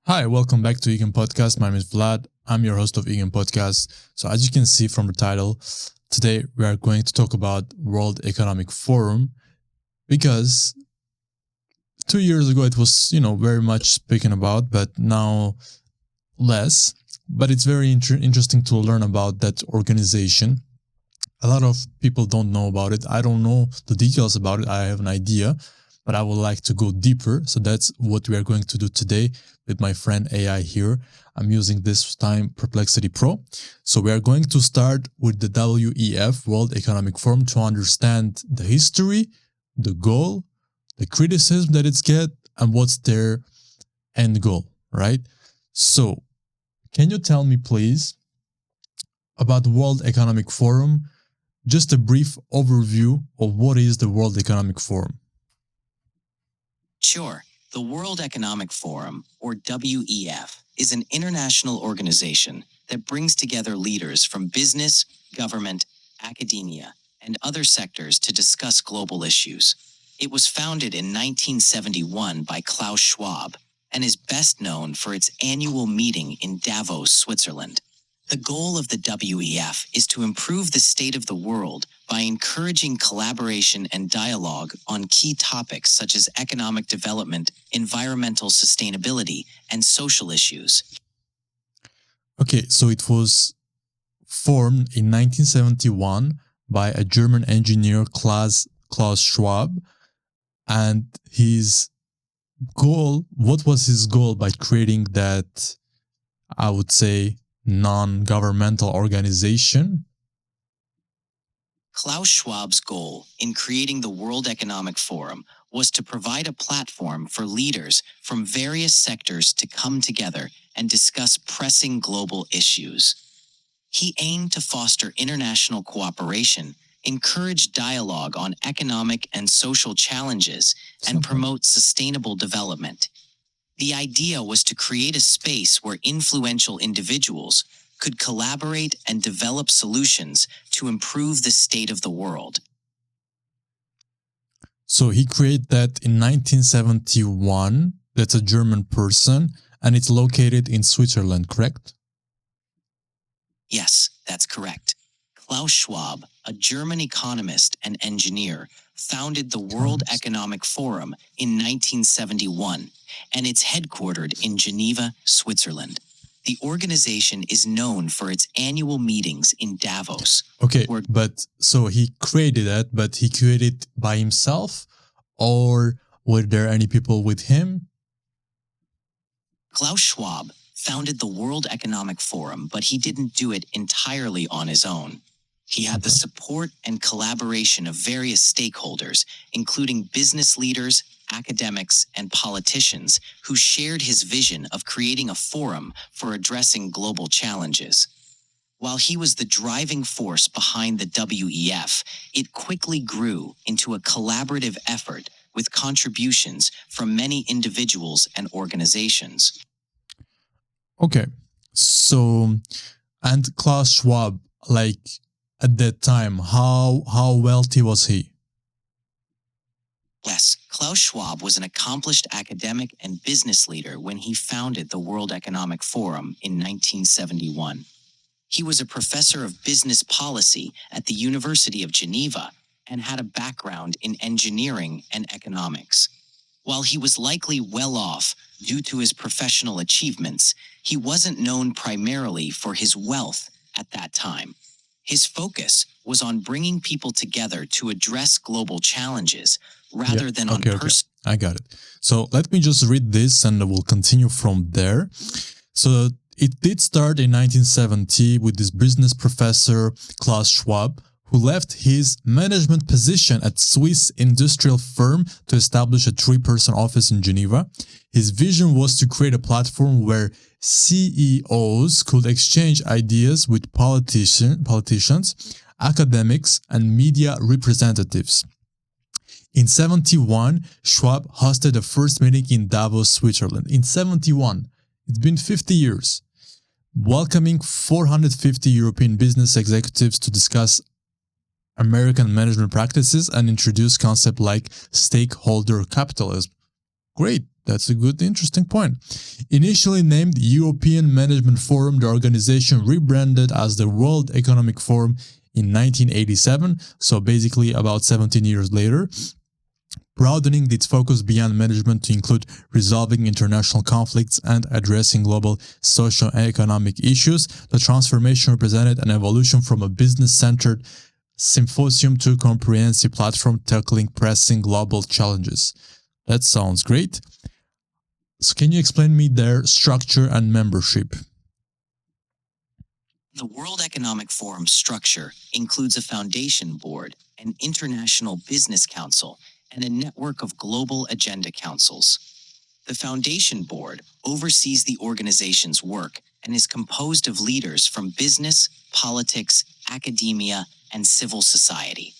Hi, welcome back to EGN Podcast. My name is Vlad. I'm your host of EGN Podcast. So as you can see from the title, today we are going to talk about World Economic Forum because 2 years ago it was, very much spoken about, but now less. But it's very interesting to learn about that organization. A lot of people don't know about it. I don't know the details about it. I have an idea, but I would like to go deeper. So that's what we are going to do today with my friend AI here. I'm using this time Perplexity Pro. So we are going to start with the WEF, World Economic Forum, to understand the history, the goal, the criticism that it's get, and what's their end goal, right? So can you tell me, please, about the World Economic Forum, just a brief overview of what is the World Economic Forum? Sure. The World Economic Forum, or WEF, is an international organization that brings together leaders from business, government, academia, and other sectors to discuss global issues. It was founded in 1971 by Klaus Schwab and is best known for its annual meeting in Davos, Switzerland. The goal of the WEF is to improve the state of the world by encouraging collaboration and dialogue on key topics such as economic development, environmental sustainability, and social issues. Okay, so it was formed in 1971 by a German engineer, Klaus Schwab, and his goal, what was his goal by creating that, I would say, non-governmental organization? Klaus Schwab's goal in creating the World Economic Forum was to provide a platform for leaders from various sectors to come together and discuss pressing global issues. He aimed to foster international cooperation, encourage dialogue on economic and social challenges, and promote sustainable development. The idea was to create a space where influential individuals could collaborate and develop solutions to improve the state of the world. So he created that in 1971. That's a German person, and it's located in Switzerland, correct? Yes, that's correct. Klaus Schwab, a German economist and engineer, founded the World Economic Forum in 1971, and it's headquartered in Geneva, Switzerland. The organization is known for its annual meetings in Davos. Okay, but so he created that, but he created by himself, or were there any people with him? Klaus Schwab founded the World Economic Forum, but he didn't do it entirely on his own. He had the support and collaboration of various stakeholders, including business leaders, academics, and politicians who shared his vision of creating a forum for addressing global challenges. While he was the driving force behind the WEF, it quickly grew into a collaborative effort with contributions from many individuals and organizations. Okay, so, and Klaus Schwab, at that time, how wealthy was he? Yes, Klaus Schwab was an accomplished academic and business leader when he founded the World Economic Forum in 1971. He was a professor of business policy at the University of Geneva and had a background in engineering and economics. While he was likely well off due to his professional achievements, he wasn't known primarily for his wealth at that time. His focus was on bringing people together to address global challenges rather than on personal. I got it. So let me just read this and we'll continue from there. So it did start in 1970 with this business professor, Klaus Schwab, who left his management position at Swiss industrial firm to establish a 3-person office in Geneva. His vision was to create a platform where CEOs could exchange ideas with politicians, academics, and media representatives. In 1971, Schwab hosted the first meeting in Davos, Switzerland. In 1971, it's been 50 years, welcoming 450 European business executives to discuss American management practices and introduce concepts like stakeholder capitalism. Great. That's a good, interesting point. Initially named European Management Forum, the organization rebranded as the World Economic Forum in 1987, so basically about 17 years later, broadening its focus beyond management to include resolving international conflicts and addressing global socio-economic issues. The transformation represented an evolution from a business-centered symposium to a comprehensive platform tackling pressing global challenges. That sounds great. So can you explain me their structure and membership? The World Economic Forum structure includes a foundation board, an international business council, and a network of global agenda councils. The foundation board oversees the organization's work and is composed of leaders from business, politics, academia, and civil society.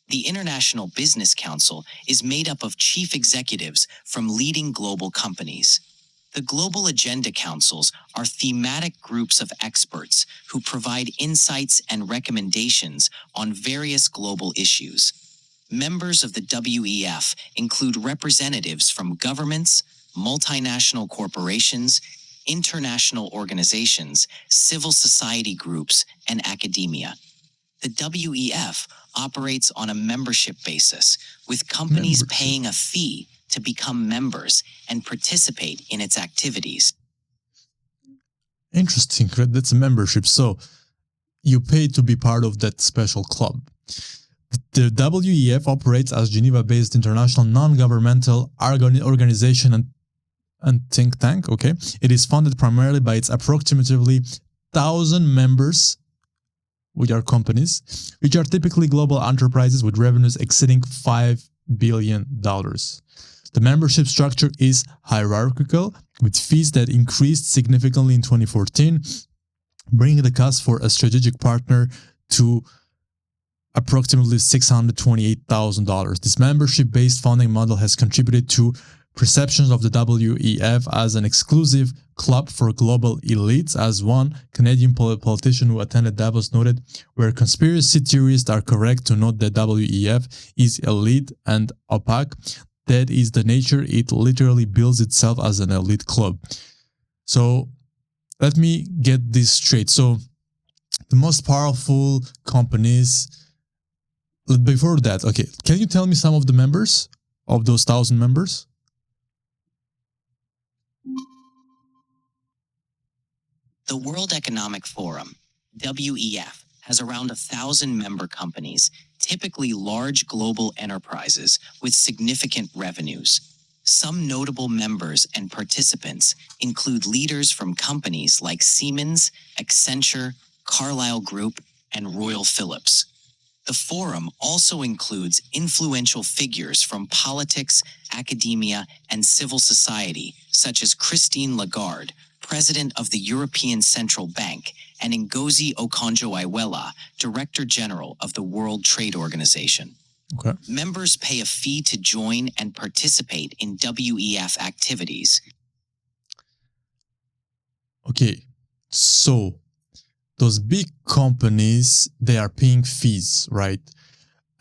The International Business Council is made up of chief executives from leading global companies. The Global Agenda Councils are thematic groups of experts who provide insights and recommendations on various global issues. Members of the WEF include representatives from governments, multinational corporations, international organizations, civil society groups, and academia. The WEF operates on a membership basis, with companies paying a fee to become members and participate in its activities. Interesting. That's a membership. So you pay to be part of that special club. The WEF operates as Geneva-based international non-governmental organization and think tank. Okay, it is funded primarily by its approximately 1,000 members, which are companies, which are typically global enterprises with revenues exceeding $5 billion. The membership structure is hierarchical, with fees that increased significantly in 2014, bringing the cost for a strategic partner to approximately $628,000. This membership-based funding model has contributed to perceptions of the WEF as an exclusive club for global elites, as one Canadian politician who attended Davos noted, where conspiracy theorists are correct to note that WEF is elite and opaque. That is the nature. It literally builds itself as an elite club. So let me get this straight. So the most powerful companies, before that, okay, can you tell me some of the members of those 1,000 members? The World Economic Forum, WEF, has around 1,000 member companies, typically large global enterprises with significant revenues. Some notable members and participants include leaders from companies like Siemens, Accenture, Carlyle Group, and Royal Philips. The forum also includes influential figures from politics, academia, and civil society, such as Christine Lagarde, President of the European Central Bank, and Ngozi Okonjo-Iweala, Director General of the World Trade Organization. Okay. Members pay a fee to join and participate in WEF activities. Okay, so those big companies, they are paying fees, right?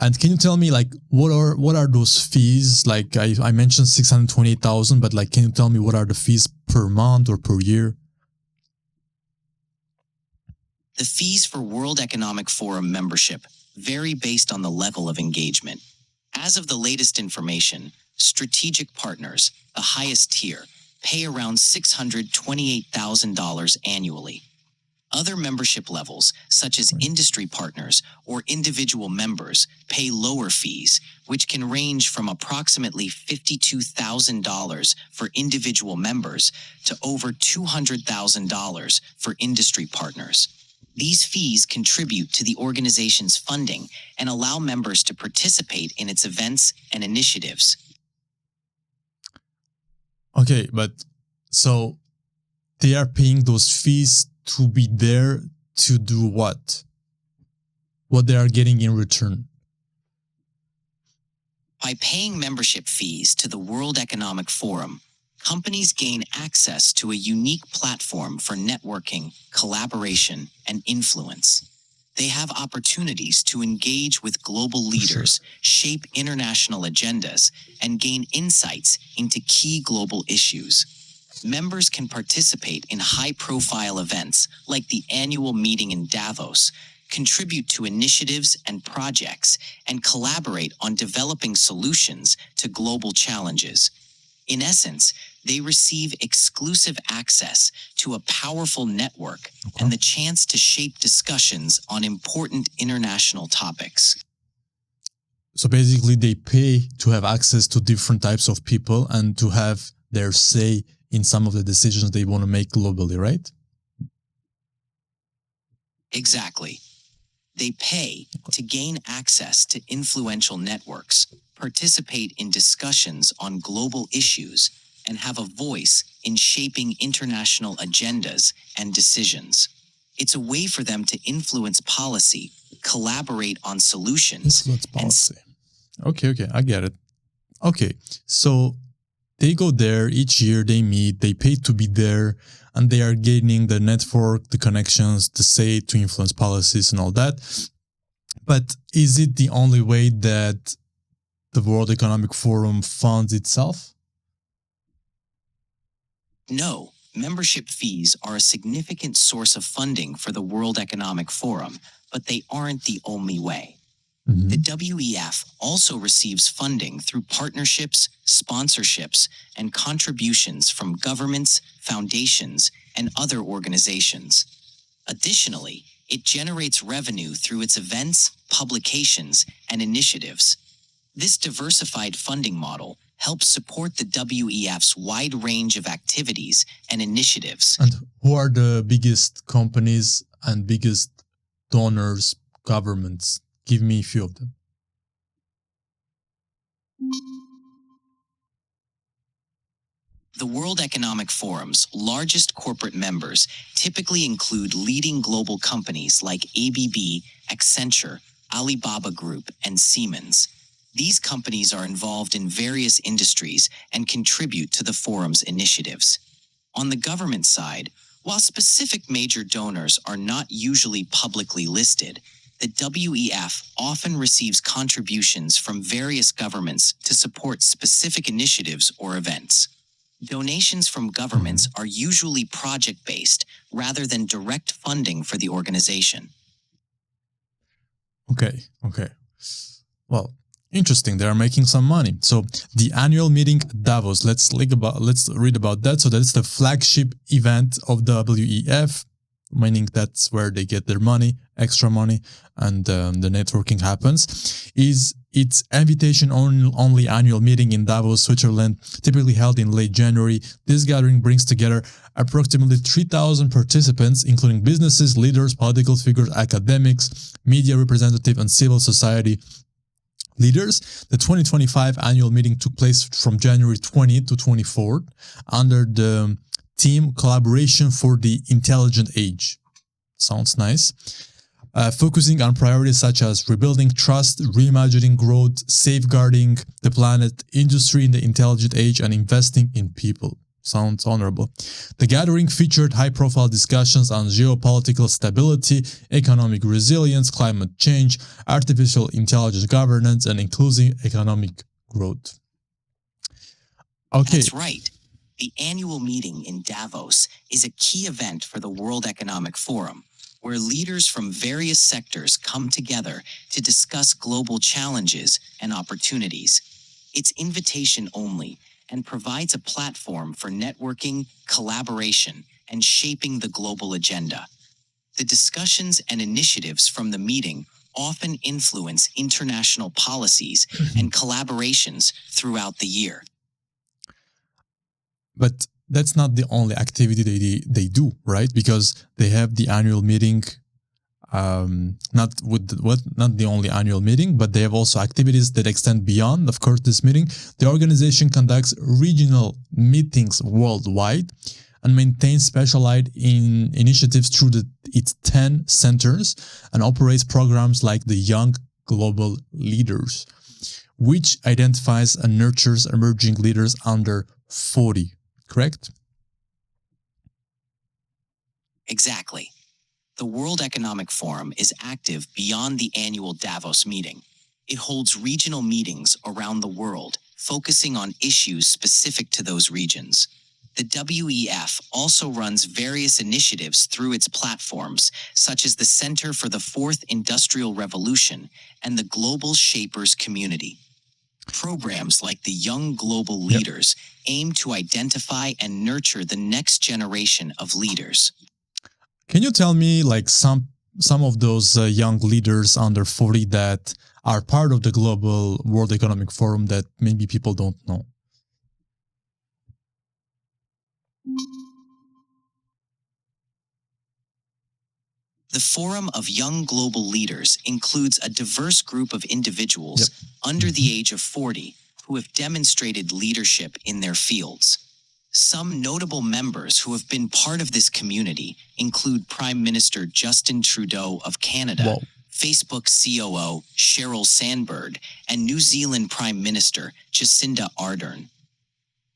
And can you tell me, like, what are those fees? Like, I mentioned 628,000, but like, can you tell me what are the fees per month or per year? The fees for World Economic Forum membership vary based on the level of engagement. As of the latest information, strategic partners, the highest tier, pay around $628,000 annually. Other membership levels, such as industry partners or individual members, pay lower fees, which can range from approximately $52,000 for individual members to over $200,000 for industry partners. These fees contribute to the organization's funding and allow members to participate in its events and initiatives. Okay, but so they are paying those fees to be there to do what? What they are getting in return? By paying membership fees to the World Economic Forum, companies gain access to a unique platform for networking, collaboration, and influence. They have opportunities to engage with global leaders, shape international agendas, and gain insights into key global issues. Members can participate in high-profile events like the annual meeting in Davos, contribute to initiatives and projects, and collaborate on developing solutions to global challenges. In essence, they receive exclusive access to a powerful network and the chance to shape discussions on important international topics. So basically, they pay to have access to different types of people and to have their say in some of the decisions they want to make globally, right? Exactly. They pay to gain access to influential networks, participate in discussions on global issues, and have a voice in shaping international agendas and decisions. It's a way for them to influence policy, collaborate on solutions. Influence policy. Okay, I get it. Okay, so they go there each year, they meet, they pay to be there, and they are gaining the network, the connections, the say to influence policies and all that. But is it the only way that the World Economic Forum funds itself? No, membership fees are a significant source of funding for the World Economic Forum, but they aren't the only way. The WEF also receives funding through partnerships, sponsorships, and contributions from governments, foundations, and other organizations. Additionally, it generates revenue through its events, publications, and initiatives. This diversified funding model helps support the WEF's wide range of activities and initiatives. And who are the biggest companies and biggest donors, governments? Give me a few of them. The World Economic Forum's largest corporate members typically include leading global companies like ABB, Accenture, Alibaba Group, and Siemens. These companies are involved in various industries and contribute to the forum's initiatives. On the government side, while specific major donors are not usually publicly listed, the WEF often receives contributions from various governments to support specific initiatives or events. Donations from governments are usually project-based rather than direct funding for the organization. Okay. Well, interesting. They are making some money. So the annual meeting Davos. Let's read about that. So that's the flagship event of WEF, meaning that's where they get their money, extra money, and the networking happens. Is its invitation-only annual meeting in Davos, Switzerland, typically held in late January. This gathering brings together approximately 3,000 participants, including businesses, leaders, political figures, academics, media representatives, and civil society leaders. The 2025 annual meeting took place from January 20th to 24th under the theme Collaboration for the Intelligent Age. Sounds nice. Focusing on priorities such as rebuilding trust, reimagining growth, safeguarding the planet, industry in the intelligent age, and investing in people. Sounds honorable. The gathering featured high-profile discussions on geopolitical stability, economic resilience, climate change, artificial intelligence governance, and inclusive economic growth. Okay. That's right. The annual meeting in Davos is a key event for the World Economic Forum, where leaders from various sectors come together to discuss global challenges and opportunities. It's invitation only and provides a platform for networking, collaboration, and shaping the global agenda. The discussions and initiatives from the meeting often influence international policies and collaborations throughout the year. But that's not the only activity they do, right? Because they have the annual meeting, not the only annual meeting, but they have also activities that extend beyond, of course, this meeting. The organization conducts regional meetings worldwide and maintains specialized initiatives through its 10 centers and operates programs like the Young Global Leaders, which identifies and nurtures emerging leaders under 40. Correct? Exactly. the World Economic Forum is active beyond the annual Davos meeting. It holds regional meetings around the world, focusing on issues specific to those regions. The WEF also runs various initiatives through its platforms, such as the Center for the Fourth Industrial Revolution and the Global Shapers Community. Programs like the Young Global Leaders aim to identify and nurture the next generation of leaders. Can you tell me like some of those young leaders under 40 that are part of the Global World Economic Forum that maybe people don't know? The Forum of Young Global Leaders includes a diverse group of individuals under the age of 40 who have demonstrated leadership in their fields. Some notable members who have been part of this community include Prime Minister Justin Trudeau of Canada, Facebook COO Sheryl Sandberg, and New Zealand Prime Minister Jacinda Ardern.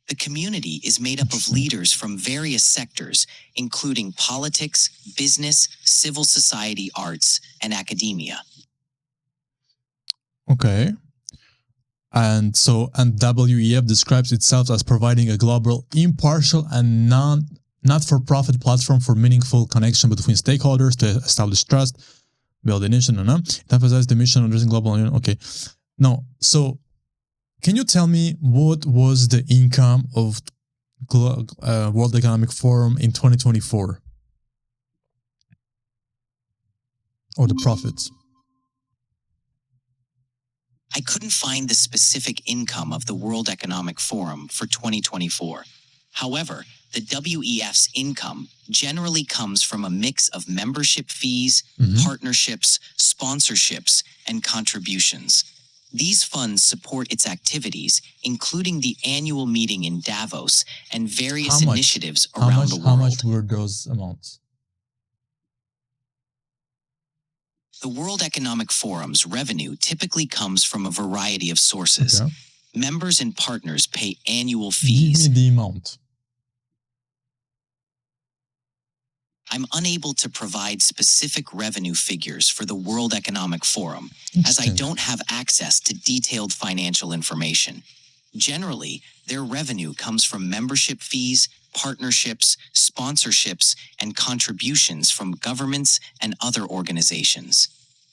The community is made up of leaders from various sectors, including politics, business, civil society, arts, and academia. Okay. And WEF describes itself as providing a global, impartial, and not-for-profit platform for meaningful connection between stakeholders to establish trust, build a nation, it emphasizes the mission of addressing global union. Okay. No, so can you tell me what was the income of World Economic Forum in 2024? Or the profits? I couldn't find the specific income of the World Economic Forum for 2024. However, the WEF's income generally comes from a mix of membership fees, partnerships, sponsorships, and contributions. These funds support its activities, including the annual meeting in Davos and various initiatives around the world. How much were those amounts? The World Economic Forum's revenue typically comes from a variety of sources. Okay. Members and partners pay annual fees. Give me the amount. I'm unable to provide specific revenue figures for the World Economic Forum, as I don't have access to detailed financial information. Generally, their revenue comes from membership fees, partnerships, sponsorships, and contributions from governments and other organizations.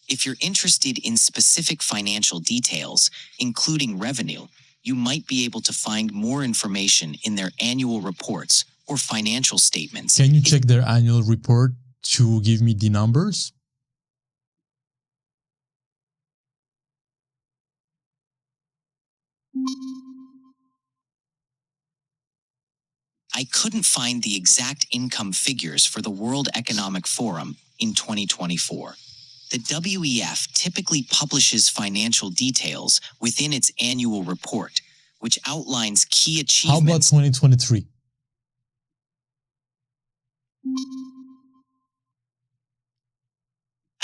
If you're interested in specific financial details, including revenue, you might be able to find more information in their annual reports or financial statements. Can you check their annual report to give me the numbers? I couldn't find the exact income figures for the World Economic Forum in 2024. The WEF typically publishes financial details within its annual report, which outlines key achievements. How about 2023?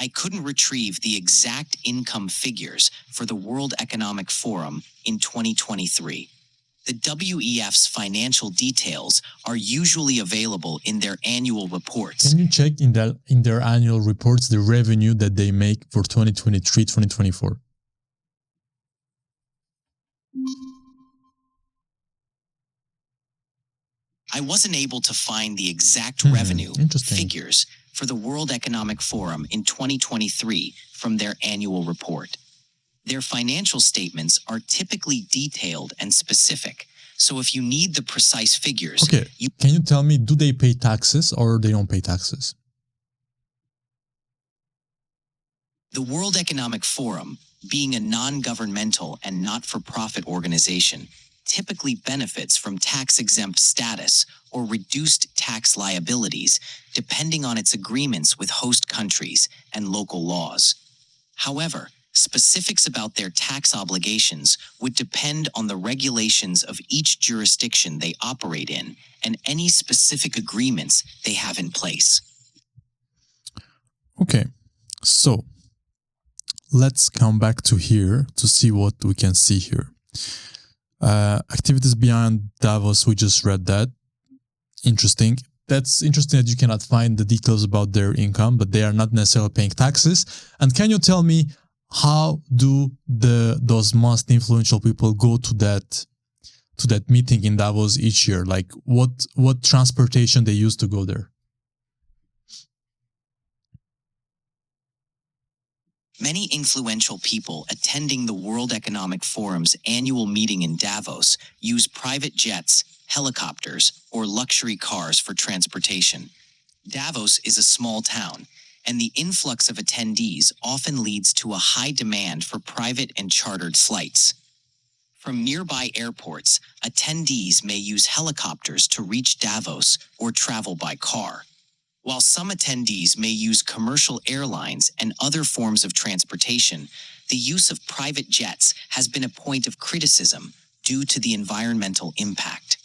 I couldn't retrieve the exact income figures for the World Economic Forum in 2023. The WEF's financial details are usually available in their annual reports. Can you check in their annual reports the revenue that they make for 2023-2024? I wasn't able to find the exact revenue figures for the World Economic Forum in 2023 from their annual report. Their financial statements are typically detailed and specific, so if you need the precise figures... Okay, can you tell me, do they pay taxes or they don't pay taxes? The World Economic Forum, being a non-governmental and not-for-profit organization, typically benefits from tax-exempt status or reduced tax liabilities, depending on its agreements with host countries and local laws. However, specifics about their tax obligations would depend on the regulations of each jurisdiction they operate in and any specific agreements they have in place. Okay, so let's come back to here to see what we can see here. Activities beyond Davos, we just read that. Interesting. that's interesting that you cannot find the details about their income, but they are not necessarily paying taxes. And can you tell me, how do those most influential people go to that meeting in Davos each year? Like what transportation they use to go there? Many influential people attending the World Economic Forum's annual meeting in Davos use private jets, helicopters, or luxury cars for transportation. Davos is a small town, and the influx of attendees often leads to a high demand for private and chartered flights. From nearby airports, attendees may use helicopters to reach Davos or travel by car, while some attendees may use commercial airlines and other forms of transportation. The use of private jets has been a point of criticism due to the environmental impact.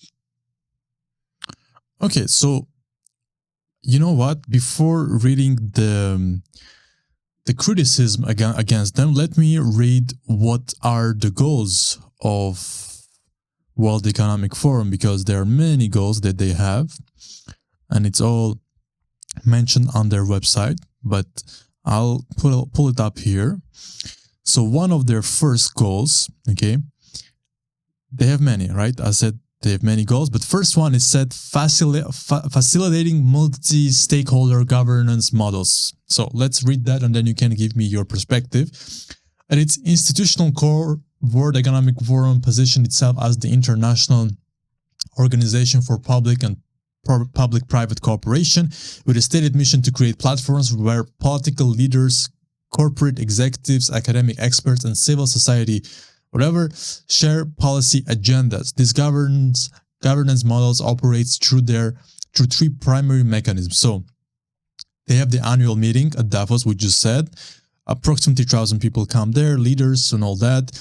Okay, so you know what? Before reading the criticism against them, let me read what are the goals of World Economic Forum, because there are many goals that they have, and it's all mentioned on their website, but I'll pull it up here. So one of their first goals, okay, they have many, right? I said they have many goals, but first one is set facilitating multi-stakeholder governance models. So let's read that, and then you can give me your perspective. At its institutional core, World Economic Forum positioned itself as the international organization for public and public-private cooperation, with a stated mission to create platforms where political leaders, corporate executives, academic experts, and civil society, whatever, share policy agendas. This governance models operates through three primary mechanisms. So they have the annual meeting at Davos, we just said. Approximately 1,000 people come there, leaders and all that.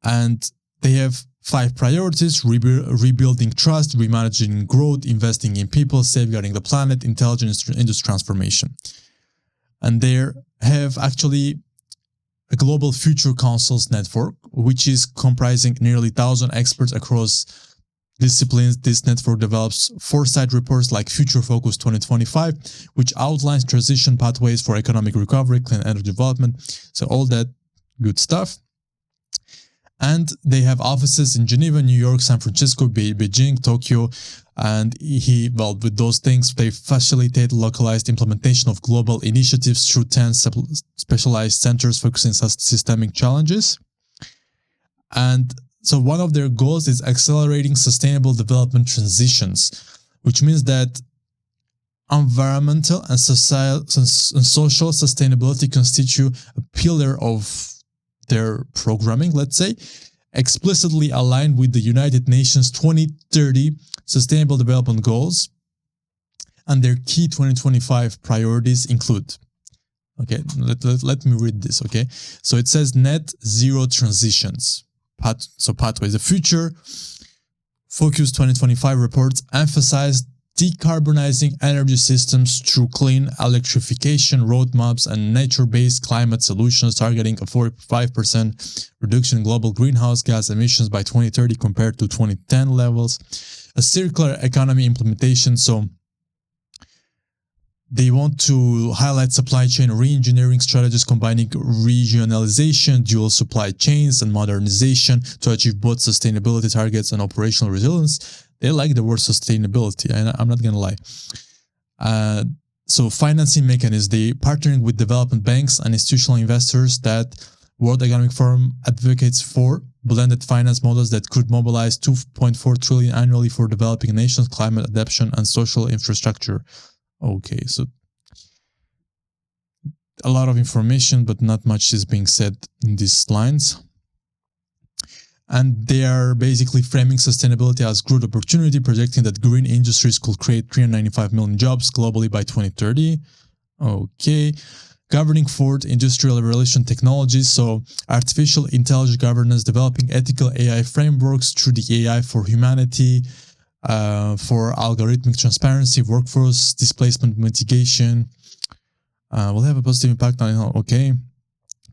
And they have 5 priorities: rebuilding trust, remanaging growth, investing in people, safeguarding the planet, intelligent industry transformation. And they have actually a global future councils network, which is comprising nearly 1,000 experts across disciplines. This network develops foresight reports like Future Focus 2025, which outlines transition pathways for economic recovery, clean energy development, so all that good stuff. And they have offices in Geneva, New York, San Francisco, Beijing, Tokyo, and with those things, they facilitate localized implementation of global initiatives through 10 specialized centers focusing on systemic challenges. And so one of their goals is accelerating sustainable development transitions, which means that environmental and social sustainability constitute a pillar of their programming, let's say, explicitly aligned with the United Nations 2030 Sustainable Development Goals, and their key 2025 priorities include, okay, let me read this, okay? So it says net zero transitions, pathways. The Future Focus 2025 reports emphasize decarbonizing energy systems through clean electrification roadmaps and nature-based climate solutions, targeting a 45% reduction in global greenhouse gas emissions by 2030 compared to 2010 levels. A circular economy implementation, so they want to highlight supply chain re-engineering strategies combining regionalization, dual supply chains, and modernization to achieve both sustainability targets and operational resilience. They like the word sustainability, and I'm not going to lie. So financing mechanisms, they partnering with development banks and institutional investors that World Economic Forum advocates for blended finance models that could mobilize $2.4 trillion annually for developing nations, climate adaptation, and social infrastructure. Okay, so a lot of information, but not much is being said in these lines. And they are basically framing sustainability as growth opportunity, projecting that green industries could create 395 million jobs globally by 2030. Okay. Governing fourth industrial revolution technologies, so artificial intelligence governance, developing ethical AI frameworks through the AI for humanity, for algorithmic transparency, workforce displacement mitigation, will have a positive impact on, okay.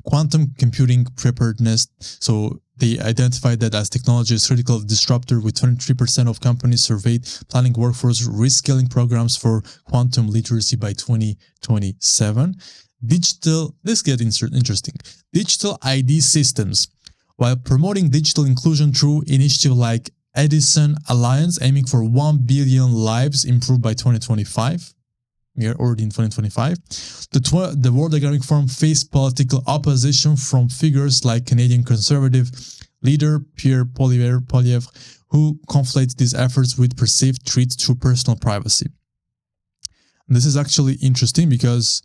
Quantum computing preparedness, so They identified that as technology is critical disruptor, with 23% of companies surveyed planning workforce reskilling programs for quantum literacy by 2027. This gets interesting. Digital ID systems. While promoting digital inclusion through initiatives like Edison Alliance, aiming for 1 billion lives improved by 2025. We are already in 2025. The World Economic Forum faced political opposition from figures like Canadian conservative leader Pierre Poilievre, who conflates these efforts with perceived threats to personal privacy. And this is actually interesting because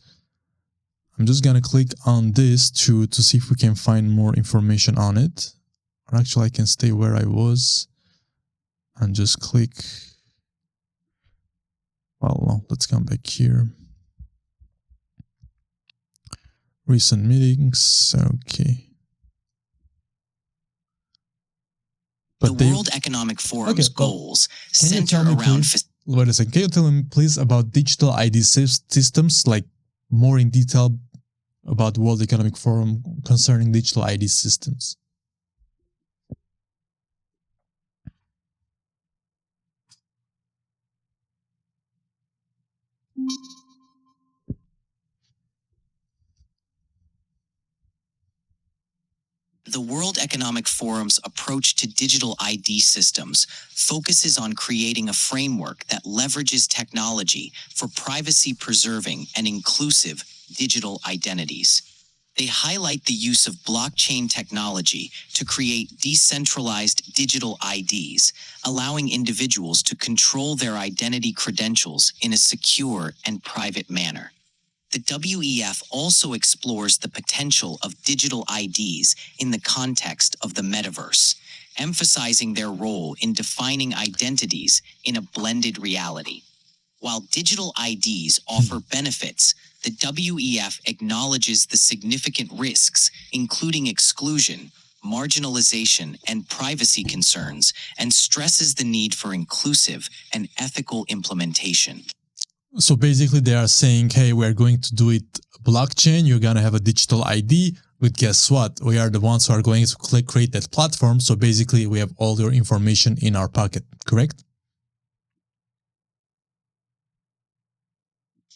I'm just going to click on this to see if we can find more information on it. Or actually, I can stay where I was and just click. Well, no, let's come back here. Recent meetings, okay. But the World Economic Forum's goals center around... Wait a second, can you tell me please about digital ID systems, like more in detail about the World Economic Forum concerning digital ID systems? The World Economic Forum's approach to digital ID systems focuses on creating a framework that leverages technology for privacy-preserving and inclusive digital identities. They highlight the use of blockchain technology to create decentralized digital IDs, allowing individuals to control their identity credentials in a secure and private manner. The WEF also explores the potential of digital IDs in the context of the metaverse, emphasizing their role in defining identities in a blended reality. While digital IDs offer benefits, the WEF acknowledges the significant risks, including exclusion, marginalization, and privacy concerns, and stresses the need for inclusive and ethical implementation. So basically they are saying, hey, we're going to do it blockchain, you're going to have a digital ID, but guess what? We are the ones who are going to create that platform. So basically we have all your information in our pocket, correct?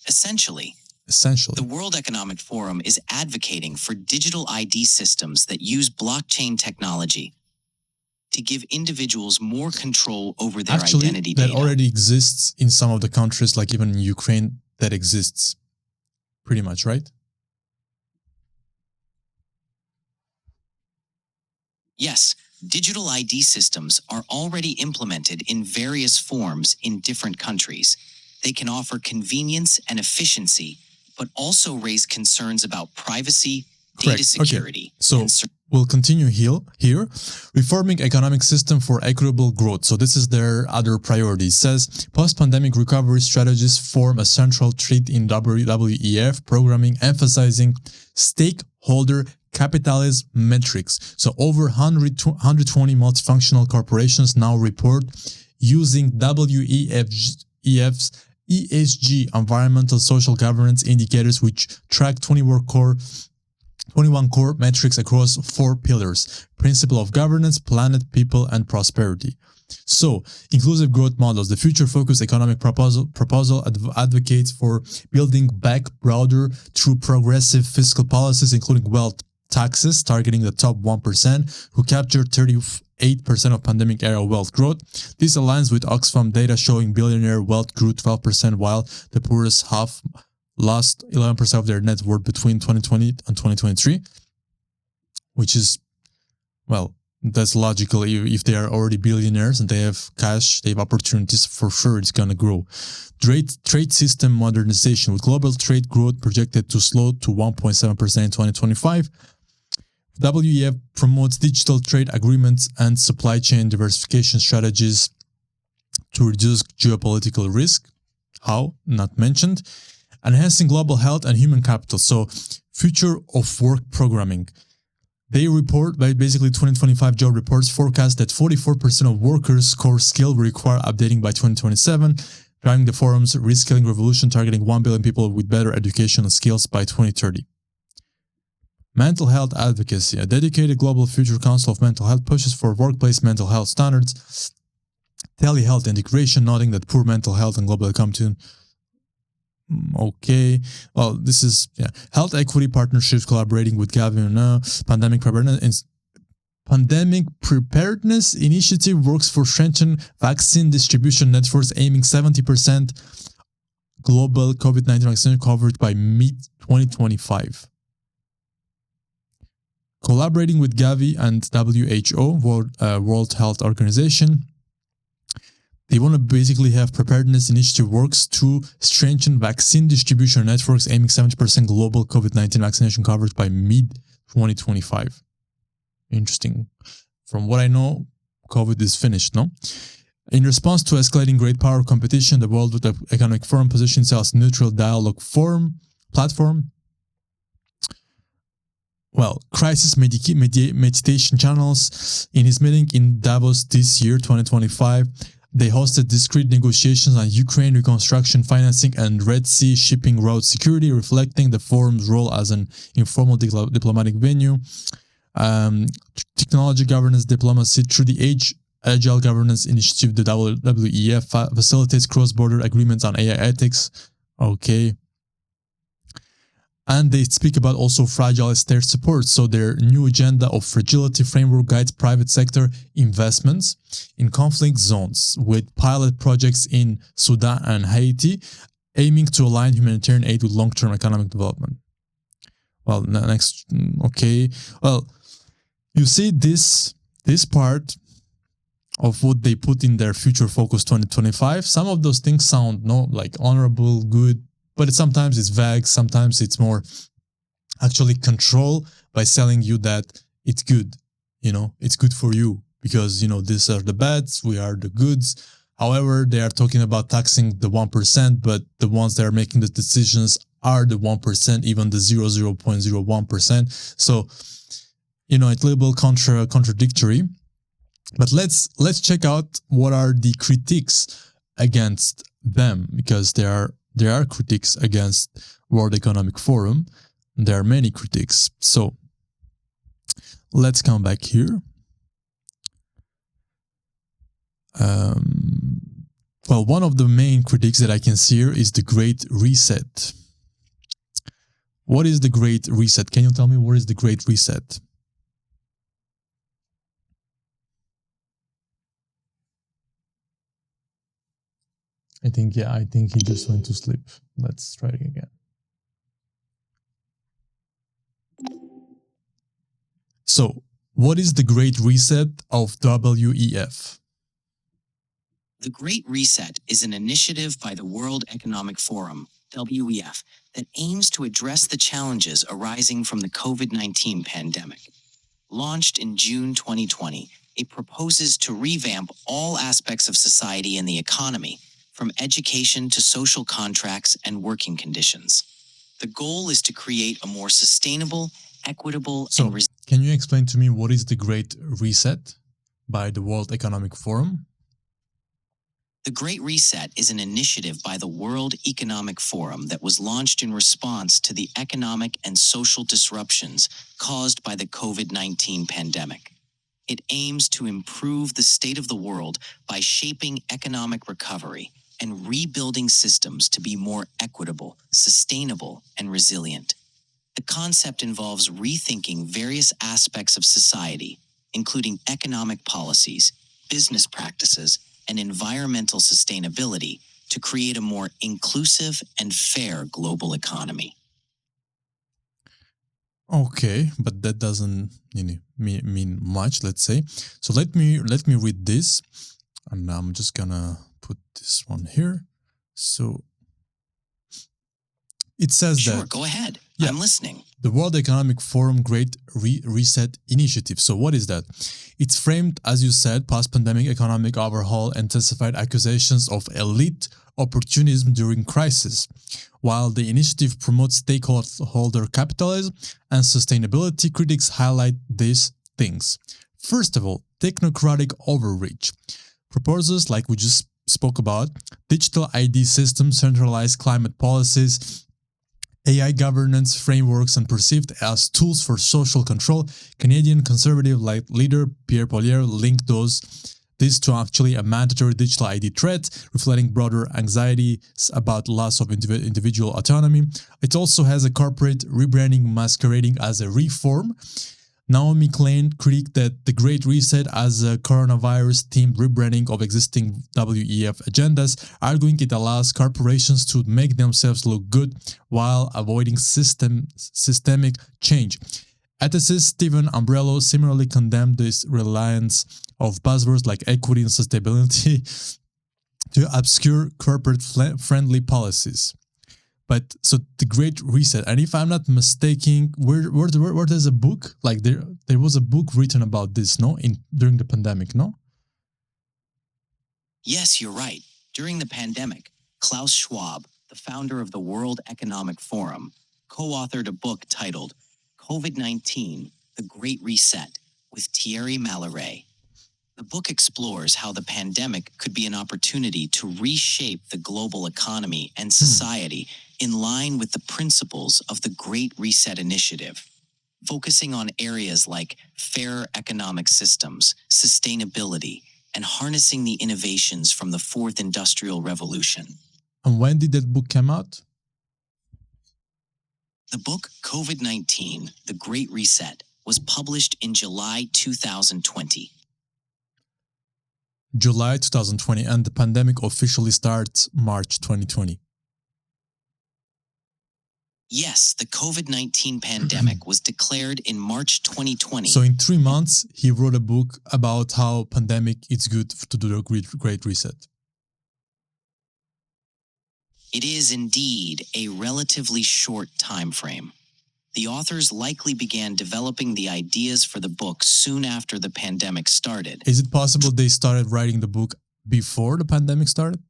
Essentially, the World Economic Forum is advocating for digital ID systems that use blockchain technology to give individuals more control over their identity data. That already exists in some of the countries, like even in Ukraine, that exists. Pretty much, right? Yes, digital ID systems are already implemented in various forms in different countries. They can offer convenience and efficiency, but also raise concerns about privacy, data security. Okay. So we'll continue here. Reforming economic system for equitable growth. So this is their other priority. It says post-pandemic recovery strategies form a central thread in WEF programming, emphasizing stakeholder capitalism metrics. So over 120 multifunctional corporations now report using WEF's ESG, environmental social governance indicators, which track 21 core metrics across 4 pillars: principle of governance, planet, people, and prosperity. So, inclusive growth models. The future-focused economic proposal advocates for building back broader through progressive fiscal policies, including wealth taxes, targeting the top 1%, who captured 38% of pandemic-era wealth growth. This aligns with Oxfam data showing billionaire wealth grew 12%, while the poorest half lost 11% of their net worth between 2020 and 2023, which is, well, that's logical. If they are already billionaires and they have cash, they have opportunities, for sure it's going to grow. Trade system modernization, with global trade growth projected to slow to 1.7% in 2025. WEF promotes digital trade agreements and supply chain diversification strategies to reduce geopolitical risk. How? Not mentioned. Enhancing global health and human capital. So, future of work programming. They report, by basically 2025 job reports forecast that 44% of workers' core skill will require updating by 2027, driving the forum's reskilling revolution, targeting 1 billion people with better educational skills by 2030. Mental health advocacy. A dedicated global future council of mental health pushes for workplace mental health standards. Telehealth integration, noting that poor mental health and global economy. Okay, well, this is health equity partnerships collaborating with Gavi. Pandemic preparedness initiative works for strengthened vaccine distribution networks, aiming 70% global COVID-19 vaccination covered by mid-2025. Collaborating with Gavi and WHO, World Health Organization. They want to basically have preparedness initiative works to strengthen vaccine distribution networks, aiming 70% global COVID-19 vaccination coverage by mid-2025. Interesting. From what I know, COVID is finished, no? In response to escalating great power competition, the World Economic Forum positions itself as neutral dialogue platform. Well, crisis meditation channels. In his meeting in Davos this year, 2025, they hosted discrete negotiations on Ukraine reconstruction financing and Red Sea shipping route security, reflecting the forum's role as an informal diplomatic venue. Technology governance diplomacy through the Agile Governance Initiative, the WEF facilitates cross-border agreements on AI ethics. Okay. And they speak about also fragile state support. So their new agenda of fragility framework guides private sector investments in conflict zones with pilot projects in Sudan and Haiti, aiming to align humanitarian aid with long-term economic development. Well, next, okay. Well, you see this part of what they put in their Future Focus 2025. Some of those things sound like honorable, good, but sometimes it's vague. Sometimes it's more actually control by selling you that it's good. It's good for you because, these are the bads, we are the goods. However, they are talking about taxing the 1%, but the ones that are making the decisions are the 1%, even the 0.01%. So, it's a little bit contradictory. But let's check out what are the critiques against them, because there are critiques against World Economic Forum. There are many critiques. So let's come back here. Well, one of the main critiques that I can see here is the Great Reset. What is the Great Reset? Can you tell me what is the Great Reset? I think he just went to sleep. Let's try it again. So, what is the Great Reset of WEF? The Great Reset is an initiative by the World Economic Forum, WEF, that aims to address the challenges arising from the COVID-19 pandemic. Launched in June 2020, it proposes to revamp all aspects of society and the economy, from education to social contracts and working conditions. The goal is to create a more sustainable, equitable, and can you explain to me what is the Great Reset by the World Economic Forum? The Great Reset is an initiative by the World Economic Forum that was launched in response to the economic and social disruptions caused by the COVID-19 pandemic. It aims to improve the state of the world by shaping economic recovery and rebuilding systems to be more equitable, sustainable, and resilient. The concept involves rethinking various aspects of society, including economic policies, business practices, and environmental sustainability, to create a more inclusive and fair global economy. Okay, but that doesn't mean much, let's say. So let me read this, and I'm just gonna put this one here. So it says Sure, that... go ahead. Yeah, I'm listening. The World Economic Forum Great Reset Initiative. So what is that? It's framed, as you said, post-pandemic economic overhaul, intensified accusations of elite opportunism during crisis. While the initiative promotes stakeholder capitalism and sustainability, critics highlight these things. First of all, technocratic overreach. Proposals like we just spoke about, digital ID systems, centralized climate policies, AI governance frameworks and perceived as tools for social control. Canadian conservative leader Pierre Poilievre linked this to actually a mandatory digital ID threat, reflecting broader anxieties about loss of individual autonomy. It also has a corporate rebranding masquerading as a reform. Naomi Klein critiqued that the Great Reset as a coronavirus-themed rebranding of existing WEF agendas, arguing it allows corporations to make themselves look good while avoiding systemic change. Ethicist Stephen Umbrello similarly condemned this reliance of buzzwords like equity and sustainability to obscure corporate-friendly policies. But so the Great Reset, and if I'm not mistaken, where there's a book, like there was a book written about this, no, during the pandemic, no? Yes, you're right. During the pandemic, Klaus Schwab, the founder of the World Economic Forum, co-authored a book titled COVID-19, The Great Reset with Thierry Malloret. The book explores how the pandemic could be an opportunity to reshape the global economy and society in line with the principles of the Great Reset Initiative, focusing on areas like fair economic systems, sustainability, and harnessing the innovations from the Fourth Industrial Revolution. And when did that book come out? The book COVID-19, The Great Reset, was published in July 2020. July 2020, and the pandemic officially starts March 2020. Yes, the COVID-19 pandemic was declared in March 2020. So in 3 months, he wrote a book about how pandemic is good to do the Great Reset. It is indeed a relatively short time frame. The authors likely began developing the ideas for the book soon after the pandemic started. Is it possible they started writing the book before the pandemic started?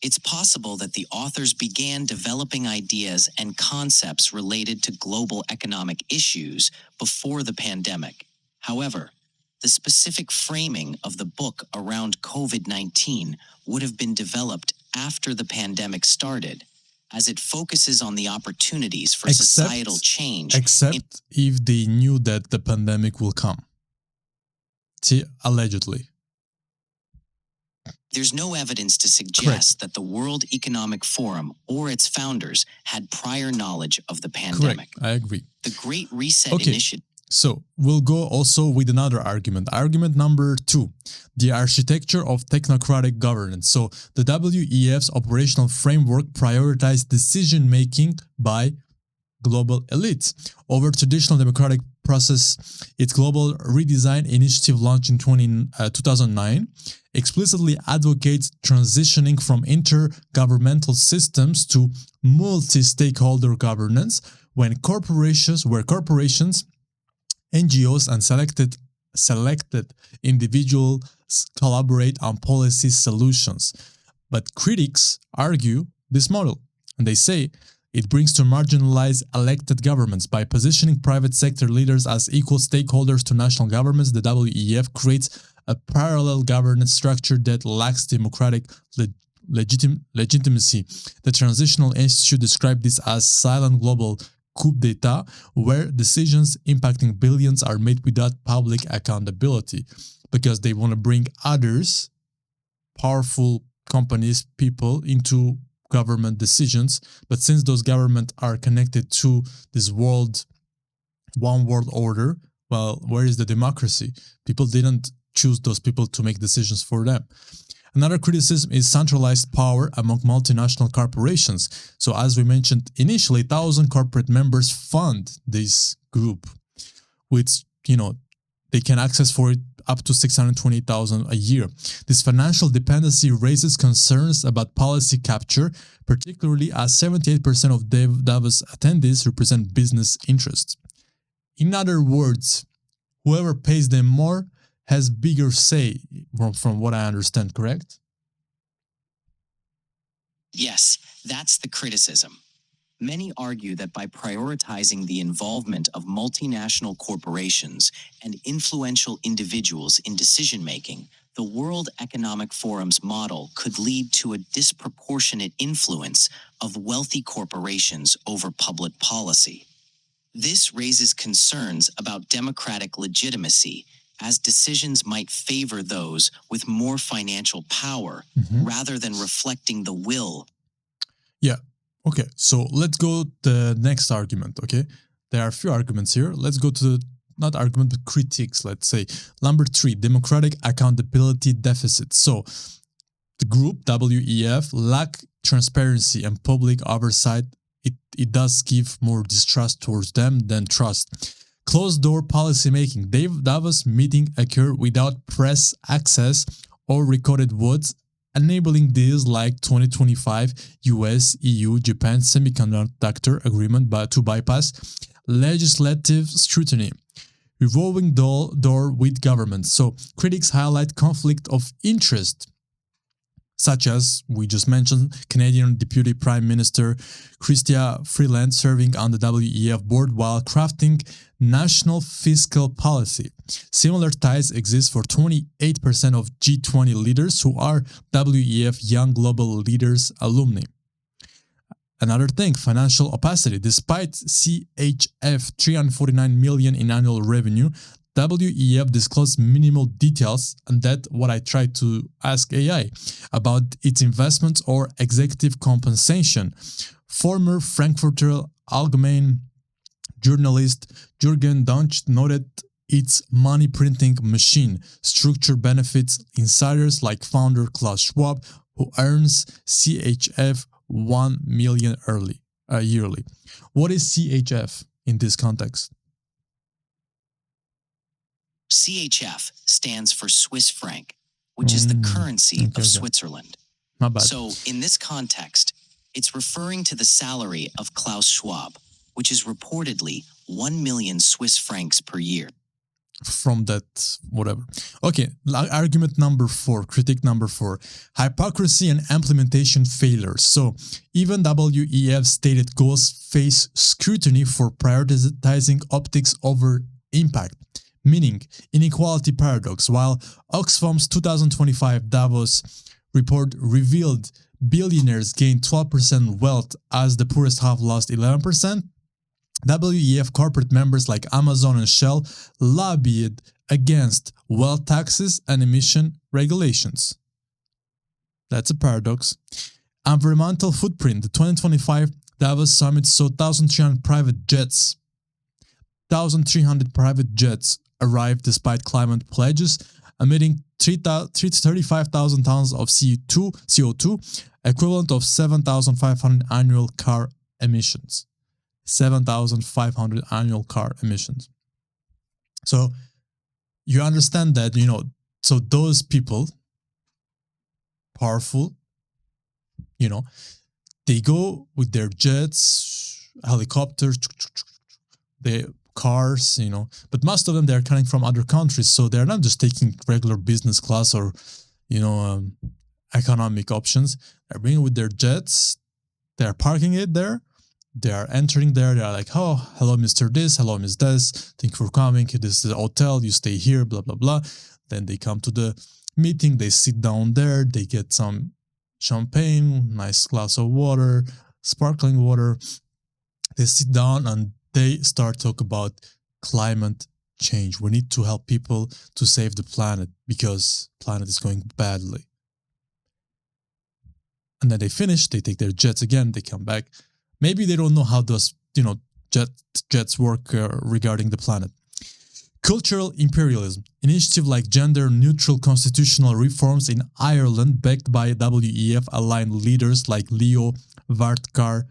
It's possible that the authors began developing ideas and concepts related to global economic issues before the pandemic. However, the specific framing of the book around COVID-19 would have been developed after the pandemic started, as it focuses on the opportunities for societal change. Except if they knew that the pandemic will come. See, allegedly. There's no evidence to suggest that the World Economic Forum or its founders had prior knowledge of the pandemic. Correct, I agree. The Great Reset Initiative. So we'll go also with another argument. Argument number 2, the architecture of technocratic governance. So the WEF's operational framework prioritized decision-making by global elites over traditional democratic process. Its global redesign initiative launched in 2009 explicitly advocates transitioning from intergovernmental systems to multi-stakeholder governance where corporations, NGOs, and selected individuals collaborate on policy solutions. But critics argue this model, and they say it brings to marginalize elected governments. By positioning private sector leaders as equal stakeholders to national governments, the WEF creates a parallel governance structure that lacks democratic legitimacy. The Transitional Institute described this as silent global coup d'etat, where decisions impacting billions are made without public accountability, because they want to bring others, powerful companies, people, into government decisions. But since those governments are connected to this one world order, well, where is the democracy? People didn't choose those people to make decisions for them. Another criticism is centralized power among multinational corporations. So as we mentioned initially, 1,000 corporate members fund this group, which, they can access for it up to $620,000 a year. This financial dependency raises concerns about policy capture, particularly as 78% of Davos attendees represent business interests. In other words, whoever pays them more has bigger say, from what I understand, correct? Yes, that's the criticism. Many argue that by prioritizing the involvement of multinational corporations and influential individuals in decision-making, the World Economic Forum's model could lead to a disproportionate influence of wealthy corporations over public policy. This raises concerns about democratic legitimacy, as decisions might favor those with more financial power rather than reflecting the will. Yeah. Okay. So let's go to the next argument. Okay. There are a few arguments here. Let's go to the, not argument, but critiques, let's say. Number 3, democratic accountability deficit. So the group, WEF, lack transparency and public oversight. It does give more distrust towards them than trust. Closed-door policymaking. Davos meeting occurred without press access or recorded votes, enabling deals like 2025 US, EU, Japan semiconductor agreement to bypass legislative scrutiny. Revolving door with government. So critics highlight conflict of interest, such as we just mentioned, Canadian Deputy Prime Minister Chrystia Freeland serving on the WEF board while crafting national fiscal policy. Similar ties exist for 28% of G20 leaders who are WEF Young Global Leaders alumni. Another thing, financial opacity. Despite CHF 349 million in annual revenue, WEF disclosed minimal details, and that's what I tried to ask AI about its investments or executive compensation. Former Frankfurter Allgemeine journalist Jürgen Dunch noted its money printing machine structure benefits insiders like founder Klaus Schwab, who earns CHF 1 million yearly. What is CHF in this context? CHF stands for Swiss franc, which is the currency of Switzerland. Not bad. So in this context, it's referring to the salary of Klaus Schwab, which is reportedly 1 million Swiss francs per year. From that, whatever. Okay, argument number 4, critique number 4, hypocrisy and implementation failures. So even WEF stated goals face scrutiny for prioritizing optics over impact, meaning inequality paradox. While Oxfam's 2025 Davos report revealed billionaires gained 12% wealth as the poorest half lost 11%, WEF corporate members like Amazon and Shell lobbied against wealth taxes and emission regulations. That's a paradox. Environmental footprint. The 2025 Davos summit saw 1,300 private jets. 1,300 private jets arrived despite climate pledges, emitting 35,000 tons of CO2, equivalent of 7,500 annual car emissions. 7,500 annual car emissions. So you understand that, so those people, powerful, they go with their jets, helicopters, their cars, but most of them, they're coming from other countries. So they're not just taking regular business class or, economic options. They're bringing with their jets. They're parking it there. They are entering there. They are like, oh, hello, Mr. This. Hello, Miss This. Thank you for coming. This is the hotel. You stay here, blah, blah, blah. Then they come to the meeting. They sit down there. They get some champagne, nice glass of water, sparkling water. They sit down and they start talk about climate change. We need to help people to save the planet because the planet is going badly. And then they finish. They take their jets again. They come back. Maybe they don't know how those, jets work regarding the planet. Cultural imperialism. Initiative like gender-neutral constitutional reforms in Ireland backed by WEF-aligned leaders like Leo Varadkar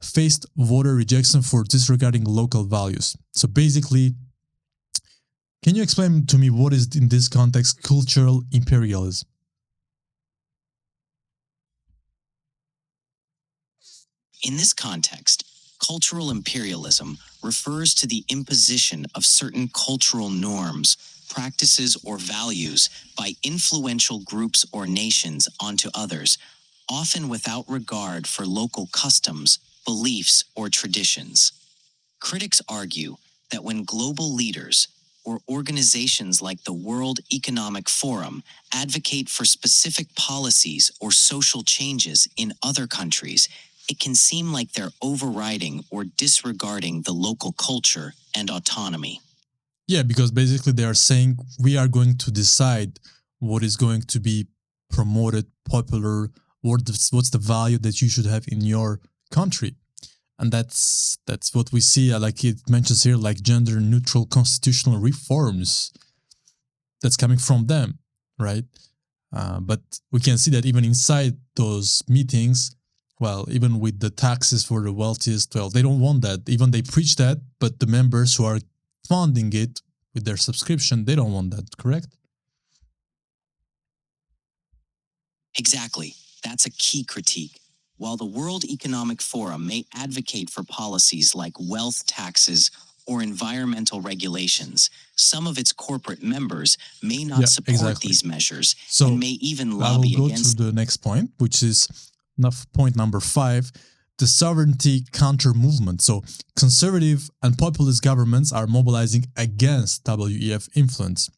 faced voter rejection for disregarding local values. So basically, can you explain to me what is in this context cultural imperialism? In this context, cultural imperialism refers to the imposition of certain cultural norms, practices, or values by influential groups or nations onto others, often without regard for local customs, beliefs, or traditions. Critics argue that when global leaders, or organizations like the World Economic Forum advocate for specific policies or social changes in other countries, it can seem like they're overriding or disregarding the local culture and autonomy. Yeah, because basically they are saying we are going to decide what is going to be promoted, popular, what's the value that you should have in your country. And that's what we see, like it mentions here, like gender neutral constitutional reforms that's coming from them, right? But we can see that even inside those meetings, well, even with the taxes for the wealthiest, well, they don't want that. Even they preach that, but the members who are funding it with their subscription, they don't want that, correct? Exactly. That's a key critique. While the World Economic Forum may advocate for policies like wealth taxes or environmental regulations, some of its corporate members may not support these measures and may even lobby against. I will go to the next point, which is point number 5, the sovereignty counter movement. So conservative and populist governments are mobilizing against WEF influence.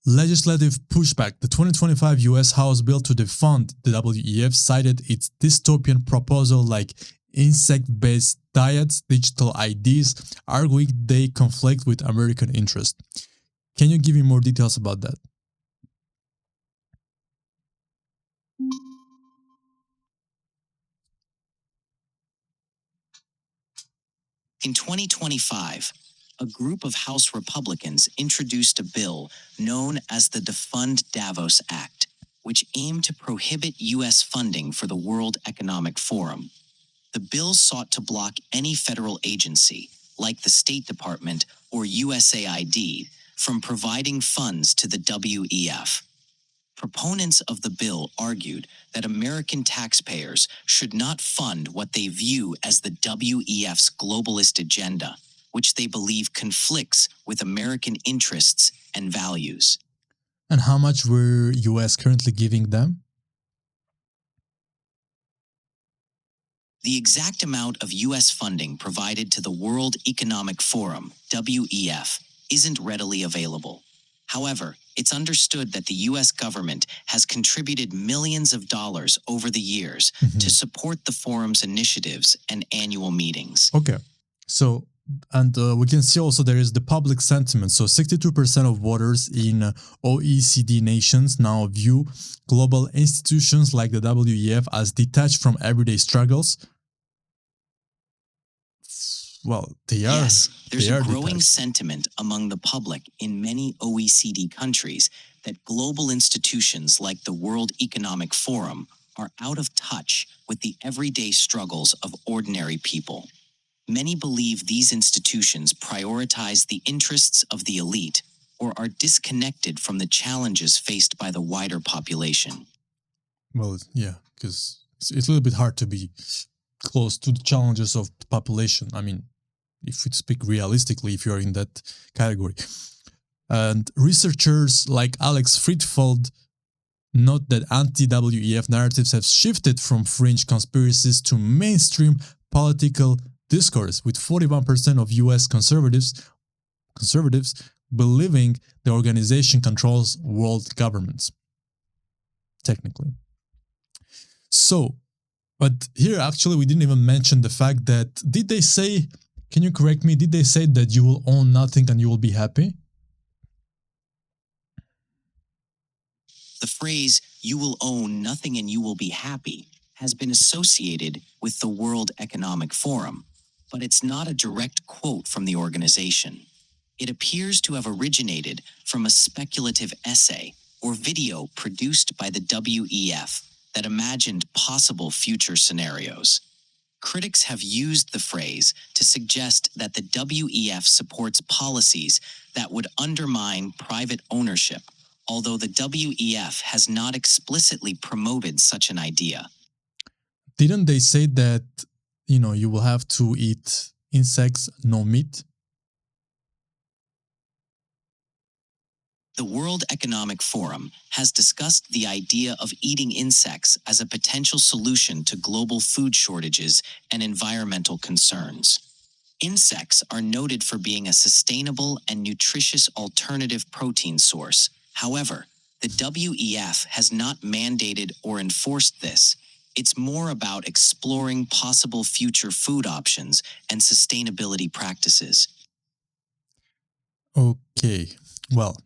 Legislative pushback. The 2025 US House bill to defund the WEF cited its dystopian proposal like insect-based diets, digital IDs, arguing they conflict with American interest. Can you give me more details about that? In 2025, a group of House Republicans introduced a bill known as the Defund Davos Act, which aimed to prohibit U.S. funding for the World Economic Forum. The bill sought to block any federal agency, like the State Department or USAID, from providing funds to the WEF. Proponents of the bill argued that American taxpayers should not fund what they view as the WEF's globalist agenda, which they believe conflicts with American interests and values. And how much were US currently giving them? The exact amount of US funding provided to the World Economic Forum, WEF, isn't readily available. However, it's understood that the US government has contributed millions of dollars over the years to support the forum's initiatives and annual meetings. Okay, so, and we can see also there is the public sentiment. So 62% of voters in OECD nations now view global institutions like the WEF as detached from everyday struggles. Well, they are. Yes, there's a growing detached sentiment among the public in many OECD countries that global institutions like the World Economic Forum are out of touch with the everyday struggles of ordinary people. Many believe these institutions prioritize the interests of the elite or are disconnected from the challenges faced by the wider population. Well, yeah, because it's a little bit hard to be close to the challenges of the population. I mean, if we speak realistically, if you're in that category. And researchers like Alex Friedfeld note that anti-WEF narratives have shifted from fringe conspiracies to mainstream political discourse, with 41% of US conservatives believing the organization controls world governments. Technically. So, but here actually we didn't even mention the fact that, did they say, can you correct me, did they say that you will own nothing and you will be happy? The phrase, "you will own nothing and you will be happy," has been associated with the World Economic Forum, but it's not a direct quote from the organization. It appears to have originated from a speculative essay or video produced by the WEF that imagined possible future scenarios. Critics have used the phrase to suggest that the WEF supports policies that would undermine private ownership, although the WEF has not explicitly promoted such an idea. Didn't they say that, you will have to eat insects, no meat? The World Economic Forum has discussed the idea of eating insects as a potential solution to global food shortages and environmental concerns. Insects are noted for being a sustainable and nutritious alternative protein source. However, the WEF has not mandated or enforced this. It's more about exploring possible future food options and sustainability practices. Okay, well,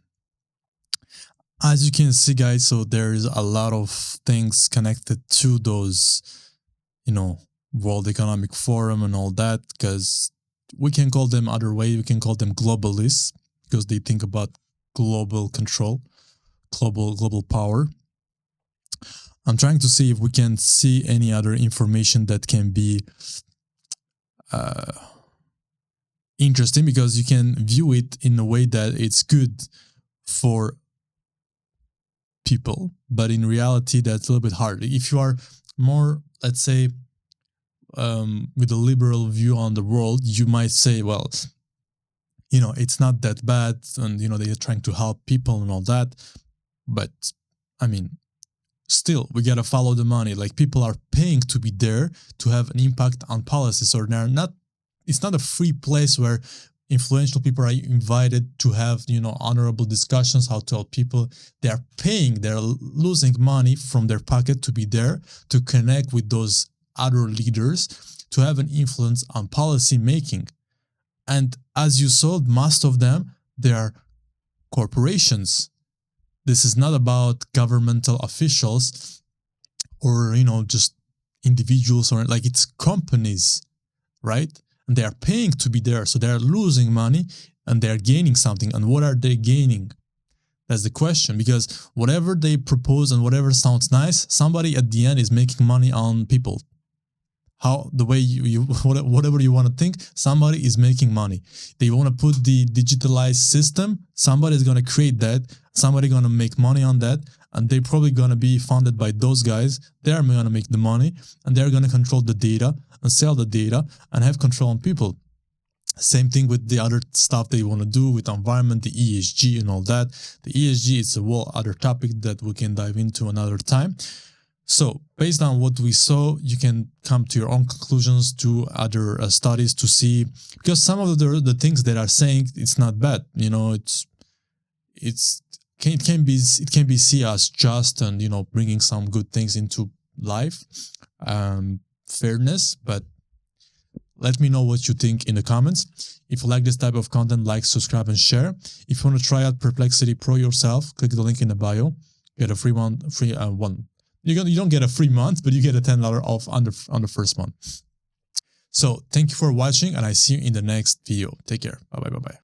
as you can see, guys, so there's a lot of things connected to those, World Economic Forum and all that, because we can call them other way. We can call them globalists because they think about global control, global power. I'm trying to see if we can see any other information that can be interesting, because you can view it in a way that it's good for people, but in reality that's a little bit hard. If you are more, let's say, with a liberal view on the world, you might say, well, it's not that bad, and they're trying to help people and all that, but I mean, still we gotta follow the money. Like, people are paying to be there to have an impact on policies, or they're not. It's not a free place where influential people are invited to have, honorable discussions, how to help people. They are paying, they're losing money from their pocket to be there, to connect with those other leaders, to have an influence on policy making. And as you saw, most of them, they are corporations. This is not about governmental officials or, just individuals, or like, it's companies, right? And they are paying to be there. So they are losing money and they are gaining something. And what are they gaining? That's the question, because whatever they propose and whatever sounds nice, somebody at the end is making money on people. How, the way whatever you want to think, somebody is making money. They want to put the digitalized system, somebody is going to create that, somebody going to make money on that, and they're probably going to be funded by those guys. They're going to make the money, and they're going to control the data and sell the data and have control on people. Same thing with the other stuff they want to do with environment, the ESG and all that. The ESG is a whole other topic that we can dive into another time. So based on what we saw, you can come to your own conclusions, to other studies to see, because some of the things that are saying, it's not bad. It can be seen as just and bringing some good things into life, fairness. But let me know what you think in the comments. If you like this type of content, like, subscribe, and share. If you want to try out Perplexity Pro yourself, click the link in the bio. Get a free one. You don't get a free month, but you get a $10 off on the first month. So thank you for watching, and I see you in the next video. Take care. Bye bye.